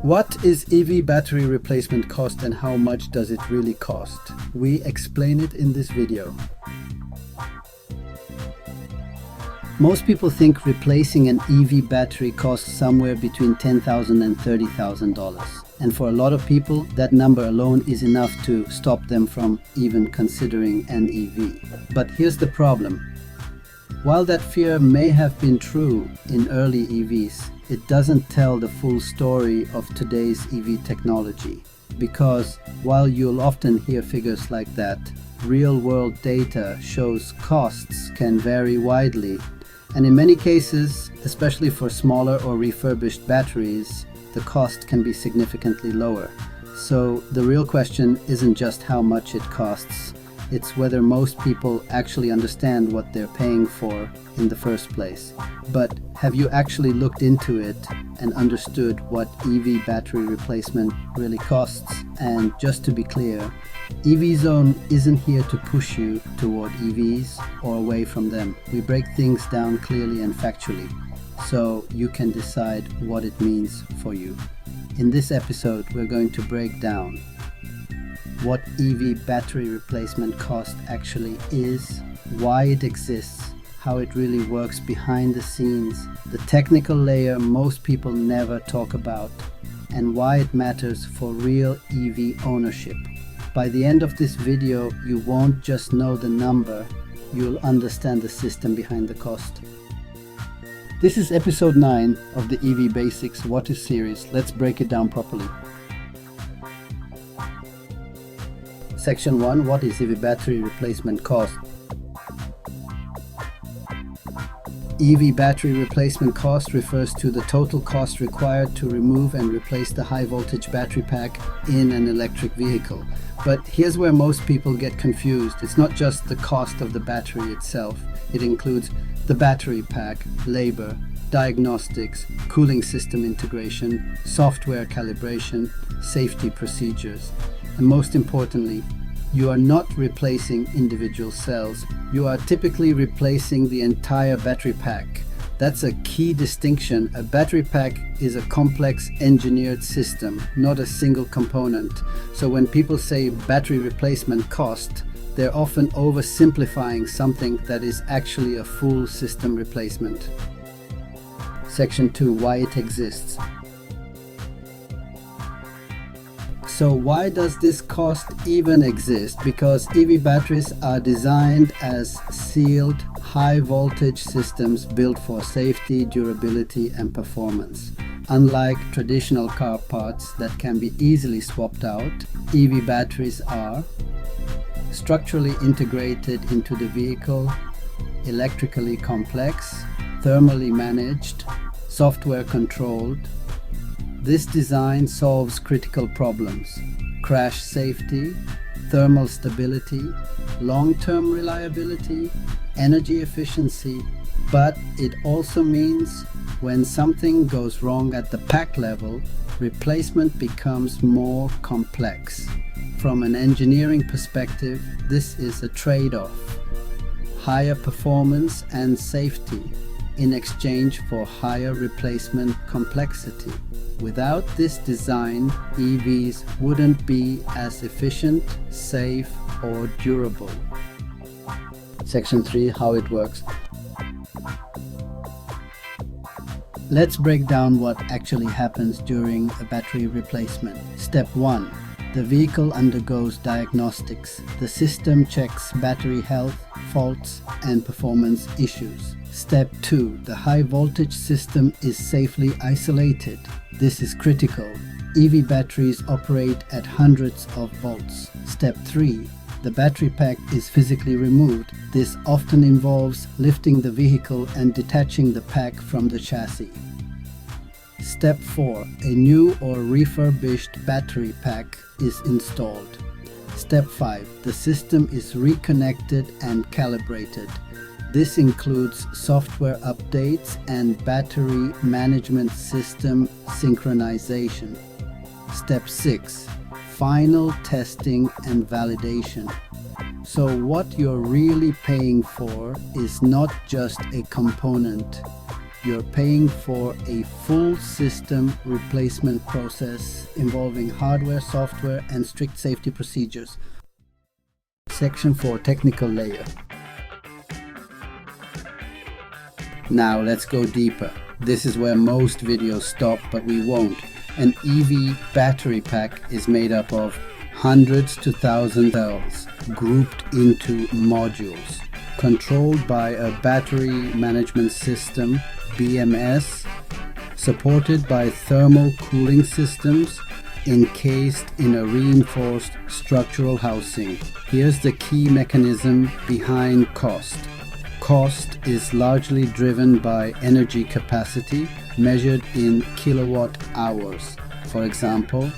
What is EV battery replacement cost and how much does it really cost? We explain it in this video. Most people think replacing an EV battery costs somewhere between $10,000 and $30,000. And for a lot of people, that number alone is enough to stop them from even considering an EV. But here's the problem. While that fear may have been true in early EVs, it doesn't tell the full story of today's EV technology. Because while you'll often hear figures like that, real-world data shows costs can vary widely. And in many cases, especially for smaller or refurbished batteries, the cost can be significantly lower. So the real question isn't just how much it costs, it's whether most people actually understand what they're paying for in the first place. But have you actually looked into it and understood what EV battery replacement really costs? And just to be clear, EV Zone isn't here to push you toward EVs or away from them. We break things down clearly and factually, so you can decide what it means for you. In this episode, we're going to break down what EV battery replacement cost actually is, why it exists, how it really works behind the scenes, the technical layer most people never talk about, and why it matters for real EV ownership. By the end of this video, you won't just know the number, you'll understand the system behind the cost. This is episode 9 of the EV Basics What Is series. Let's break it down properly. Section 1. What is EV battery replacement cost? EV battery replacement cost refers to the total cost required to remove and replace the high voltage battery pack in an electric vehicle. But here's where most people get confused. It's not just the cost of the battery itself. It includes the battery pack, labor, diagnostics, cooling system integration, software calibration, safety procedures. And most importantly, you are not replacing individual cells. You are typically replacing the entire battery pack. That's a key distinction. A battery pack is a complex engineered system, not a single component. So when people say battery replacement cost, they're often oversimplifying something that is actually a full system replacement. Section 2. Why it exists. So why does this cost even exist? Because EV batteries are designed as sealed, high voltage systems built for safety, durability, and performance. Unlike traditional car parts that can be easily swapped out, EV batteries are structurally integrated into the vehicle, electrically complex, thermally managed, software controlled. This design solves critical problems: crash safety, thermal stability, long-term reliability, energy efficiency, but it also means when something goes wrong at the pack level, replacement becomes more complex. From an engineering perspective, this is a trade-off: higher performance and safety in exchange for higher replacement complexity. Without this design, EVs wouldn't be as efficient, safe, or durable. Section 3. How it works. Let's break down what actually happens during a battery replacement. Step 1. The vehicle undergoes diagnostics. The system checks battery health, faults, and performance issues. Step 2. The high voltage system is safely isolated. This is critical. EV batteries operate at hundreds of volts. Step 3. The battery pack is physically removed. This often involves lifting the vehicle and detaching the pack from the chassis. Step 4. A new or refurbished battery pack is installed. Step 5. The system is reconnected and calibrated. This includes software updates and battery management system synchronization. Step 6. Final testing and validation. So what you're really paying for is not just a component. You're paying for a full system replacement process involving hardware, software, and strict safety procedures. Section 4, technical layer. Now let's go deeper. This is where most videos stop, but we won't. An EV battery pack is made up of hundreds to thousands of cells grouped into modules, controlled by a battery management system, BMS, supported by thermal cooling systems encased in a reinforced structural housing. Here's the key mechanism behind cost. Cost is largely driven by energy capacity measured in kilowatt hours. For example,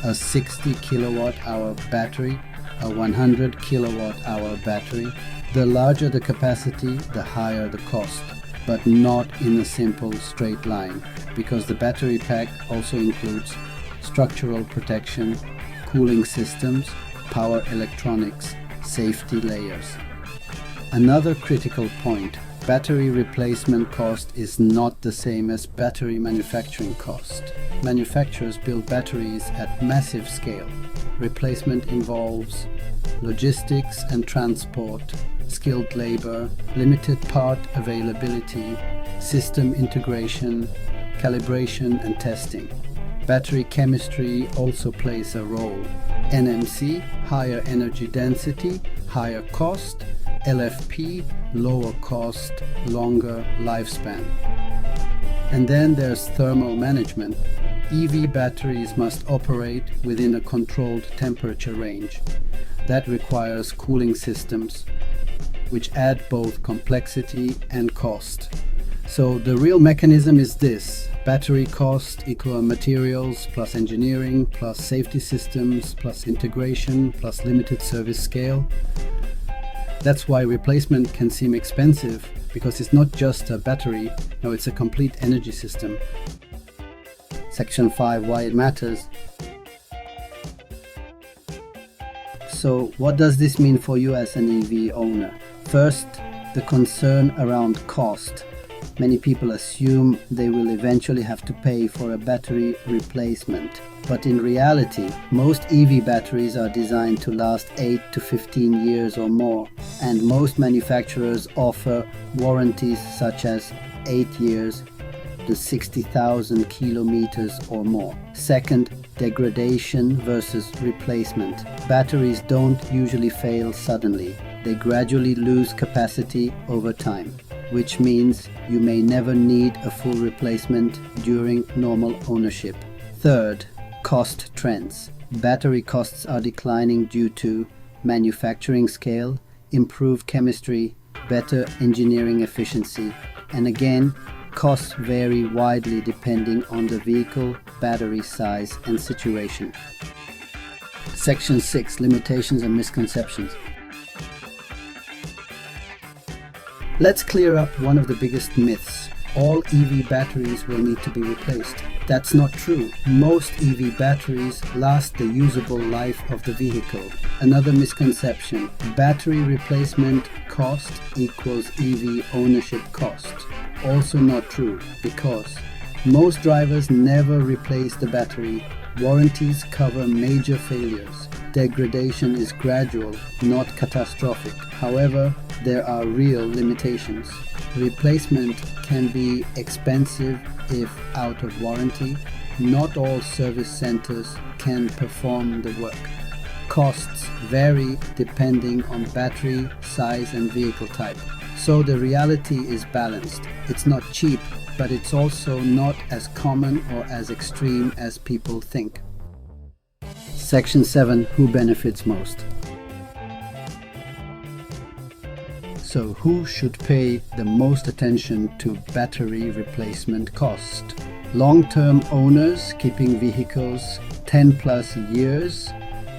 a 60 kilowatt hour battery, a 100 kilowatt hour battery. The larger the capacity, the higher the cost, but not in a simple straight line, because the battery pack also includes structural protection, cooling systems, power electronics, safety layers. Another critical point, battery replacement cost is not the same as battery manufacturing cost. Manufacturers build batteries at massive scale. Replacement involves logistics and transport, skilled labor, limited part availability, system integration, calibration and testing. Battery chemistry also plays a role. NMC, higher energy density, higher cost. LFP, lower cost, longer lifespan. And then there's thermal management. EV batteries must operate within a controlled temperature range. That requires cooling systems, which add both complexity and cost. So the real mechanism is this: battery cost equal materials plus engineering plus safety systems plus integration plus limited service scale. That's why replacement can seem expensive, because it's not just a battery, no, it's a complete energy system. Section 5, why it matters. So what does this mean for you as an EV owner? First, the concern around cost. Many people assume they will eventually have to pay for a battery replacement. But in reality, most EV batteries are designed to last 8 to 15 years or more, and most manufacturers offer warranties such as 8 years to 60,000 kilometers or more. Second, degradation versus replacement. Batteries don't usually fail suddenly. They gradually lose capacity over time, which means you may never need a full replacement during normal ownership. Third, cost trends. Battery costs are declining due to manufacturing scale, improved chemistry, better engineering efficiency, and again, costs vary widely depending on the vehicle, battery size, and situation. Section 6, limitations and misconceptions. Let's clear up one of the biggest myths. All EV batteries will need to be replaced. That's not true. Most EV batteries last the usable life of the vehicle. Another misconception: battery replacement cost equals EV ownership cost. Also not true, because most drivers never replace the battery. Warranties cover major failures. Degradation is gradual, not catastrophic. However, there are real limitations. Replacement can be expensive if out of warranty. Not all service centers can perform the work. Costs vary depending on battery, size, and vehicle type. So the reality is balanced. It's not cheap, but it's also not as common or as extreme as people think. Section 7, who benefits most? So who should pay the most attention to battery replacement cost? Long-term owners keeping vehicles 10 plus years,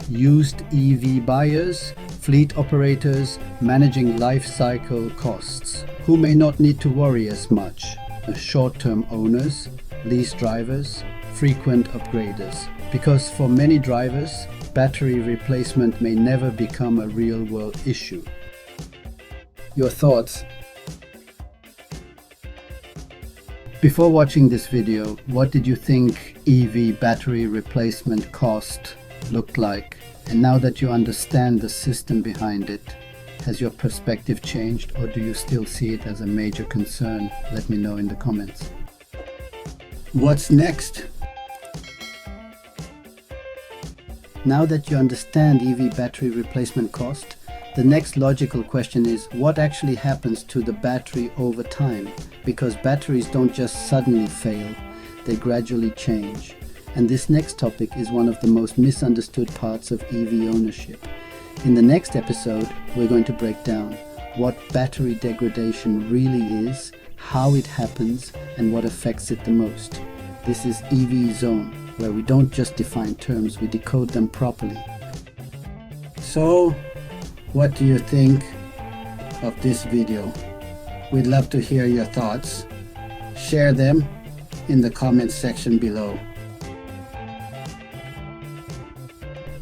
used EV buyers, fleet operators managing life cycle costs, who may not need to worry as much. Short-term owners, lease drivers, frequent upgraders. Because for many drivers, battery replacement may never become a real-world issue. Your thoughts? Before watching this video, what did you think EV battery replacement cost looked like? And now that you understand the system behind it, has your perspective changed, or do you still see it as a major concern? Let me know in the comments. What's next? Now that you understand EV battery replacement cost, the next logical question is what actually happens to the battery over time? Because batteries don't just suddenly fail, they gradually change. And this next topic is one of the most misunderstood parts of EV ownership. In the next episode, we're going to break down what battery degradation really is, how it happens, and what affects it the most. This is EV Zone, where we don't just define terms, we decode them properly. So, what do you think of this video? We'd love to hear your thoughts. Share them in the comments section below.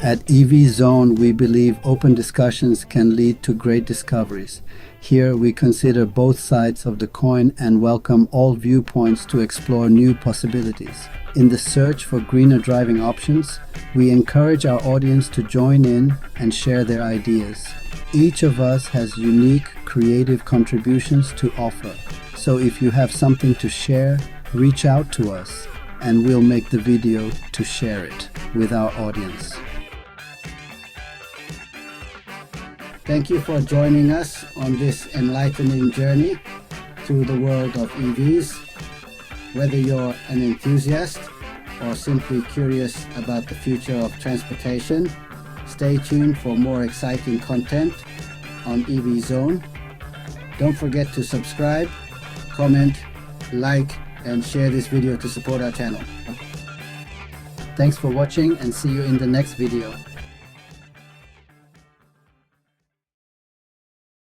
At EV Zone, we believe open discussions can lead to great discoveries. Here we consider both sides of the coin and welcome all viewpoints to explore new possibilities. In the search for greener driving options, we encourage our audience to join in and share their ideas. Each of us has unique, creative contributions to offer. So if you have something to share, reach out to us and we'll make the video to share it with our audience. Thank you for joining us on this enlightening journey through the world of EVs. Whether you're an enthusiast or simply curious about the future of transportation, stay tuned for more exciting content on EV Zone. Don't forget to subscribe, comment, like, and share this video to support our channel. Thanks for watching and see you in the next video.